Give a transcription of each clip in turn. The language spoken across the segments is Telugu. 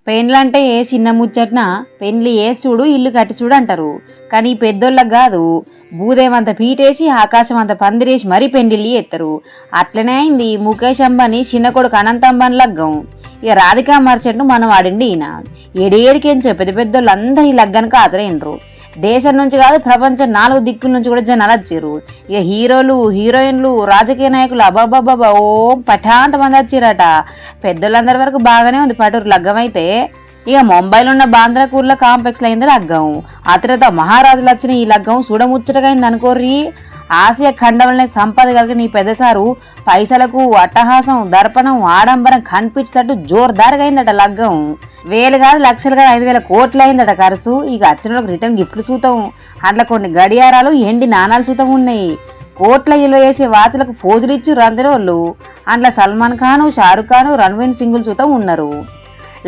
పెండ్లంటే ఏ చిన్న ముచ్చట్న పెండ్లి చూడు ఇల్లు కట్టి చూడు అంటారు. కానీ పెద్దోళ్ళకి కాదు, భూదేవంత పీటేసి ఆకాశం అంత పందిరేసి మరీ పెండిల్లి ఎత్తరు. అట్లనే అయింది ముఖేష్ అంబానీ చిన్న కొడుకు అనంత్ అంబానీ లగ్గం. ఇక రాధికా మర్చెంట్ను మనం వాడిండి ఈయన. ఏడేడికేంచో పెద్ద పెద్దోళ్ళు అందరూ ఈ లగ్గానికి హాజరైనరు. దేశం నుంచి కాదు ప్రపంచం 4 దిక్కుల నుంచి కూడా జనాలు వచ్చారు. ఇక హీరోలు, హీరోయిన్లు, రాజకీయ నాయకులు అబాబాబాబా ఓ పఠాంత మంది వచ్చిరట. పెద్దోళ్ళందరి వరకు బాగానే ఉంది పటూరు లగ్గం. అయితే ఇక ముంబైలో ఉన్న బాంద్రాకూర్ల కాంప్లెక్స్లో అయింది లగ్గం. ఆ తర్వాత మహారాజులు వచ్చిన ఈ లగ్గం చూడముచ్చటగా అయింది అనుకోర్రి. ఆసియా ఖండంలోనే సంపద కలిగిన ఈ పెద్దసారు పైసలకు అట్టహాసం, దర్పణం, ఆడంబరం కనిపించేటట్టు జోర్దారుగా అయిందట లగ్గం. వేలు కాదు, లక్షలు కాదు, 5,000 కోట్లు అయిందట ఖర్చు. ఇక వచ్చిన రిటర్న్ గిఫ్ట్లు సూతం, అట్లా కొన్ని గడియారాలు, ఎండి నాణాలు సూతం ఉన్నాయి. కోట్ల ఇల్లు వేసే వాచులకు ఫోజులు ఇచ్చి రందిరోళ్ళు. అందులో సల్మాన్ ఖాను, షారుఖ్ ఖాను, రణ్వీర్ సింగులు సూతం ఉన్నారు.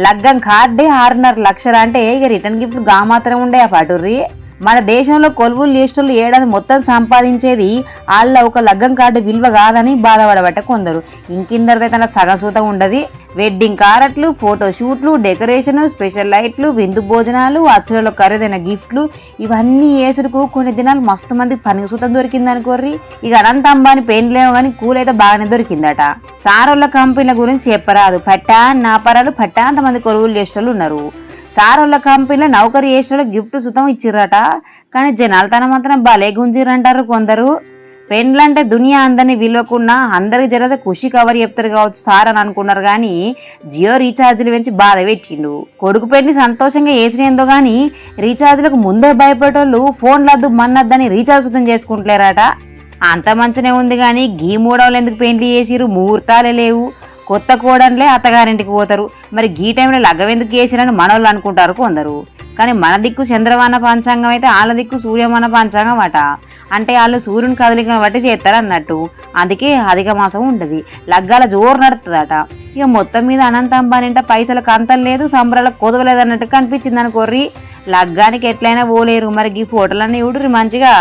లగ్గం కార్డే 6.5 లక్షలు అంటే ఇక రిటర్న్ గిఫ్ట్లు గా మాత్రం ఉండే ఆ పటూర్రి. మన దేశంలో కొలువులు చేసేటోళ్ళు ఏడాది మొత్తం సంపాదించేది వాళ్ళ ఒక లగ్గం కార్డు విలువ కాదని బాధపడబట్ట కొందరు. ఇంకిందరిదైతే తన సగం సూతం ఉండదు. వెడ్డింగ్ కారట్లు, ఫోటో షూట్లు, డెకరేషన్, స్పెషల్ లైట్లు, విందు భోజనాలు, అచ్చులలో ఖరీదైన గిఫ్ట్లు, ఇవన్నీ వేసుడుకు కొన్ని దినాలు మస్తు మందికి పని సూతం దొరికింది అనుకోర్రి. ఇక అనంత్ అంబానీ పెయిన్లేమో కానీ కూలైతే బాగానే దొరికిందట. సారోళ్ళ కంపెనీల గురించి చెప్పరాదు, నాపరాలు పట్టాంతమంది కొలువులు చేసేటోళ్ళు ఉన్నారు. సారోళ్ళ కంపెనీలో నౌకరీ చేసిన గిఫ్ట్ సుతం ఇచ్చిర్రట. కానీ జనాలు తన మాత్రం భలే గుంజిరంటారు కొందరు. పెండ్లంటే దునియా అందరినీ విలువకున్నా అందరికి జరగదు ఖుషి కవర్ చెప్తారు కావచ్చు సార్ అని అనుకున్నారు. కానీ జియో రీఛార్జీలు పెంచి బాధ పెట్టిండు. కొడుకు పెళ్లి సంతోషంగా వేసినేందో కానీ రీఛార్జీలకు ముందే భయపడేటోళ్ళు ఫోన్ లద్దు మన్నద్దని రీఛార్జ్ సుతం చేసుకుంటలేరట. అంత మంచినే ఉంది కానీ గీ మూడవలు ఎందుకు పెండ్లి చేసిరు, ముహూర్తాలే లేవు. కొత్త కోడన్లే అత్తగారింటికి పోతారు. మరి గీ టైంలో లగ్గం ఎందుకు చేసిరని మనోళ్ళు అనుకుంటారు కొందరు. కానీ మన దిక్కు చంద్రమాన పంచాంగం అయితే వాళ్ళ దిక్కు సూర్యమాన పంచాంగం అట. అంటే వాళ్ళు సూర్యుని కదలికను బట్టి చేస్తారు అన్నట్టు. అందుకే అధిక మాసం ఉండదు, లగ్గాల జోరు నడుతుందట. ఇక మొత్తం మీద అనంత్ అంబానీ అంటే పైసలకు అంతం లేదు, సంబరాలకు కొదవలేదు అన్నట్టు కనిపించింది అనుకోర్రి. లగ్గానికి ఎట్లయినా పోలేరు. మరి ఈ ఫోటోలన్నీ చూడుర్రి మంచిగా.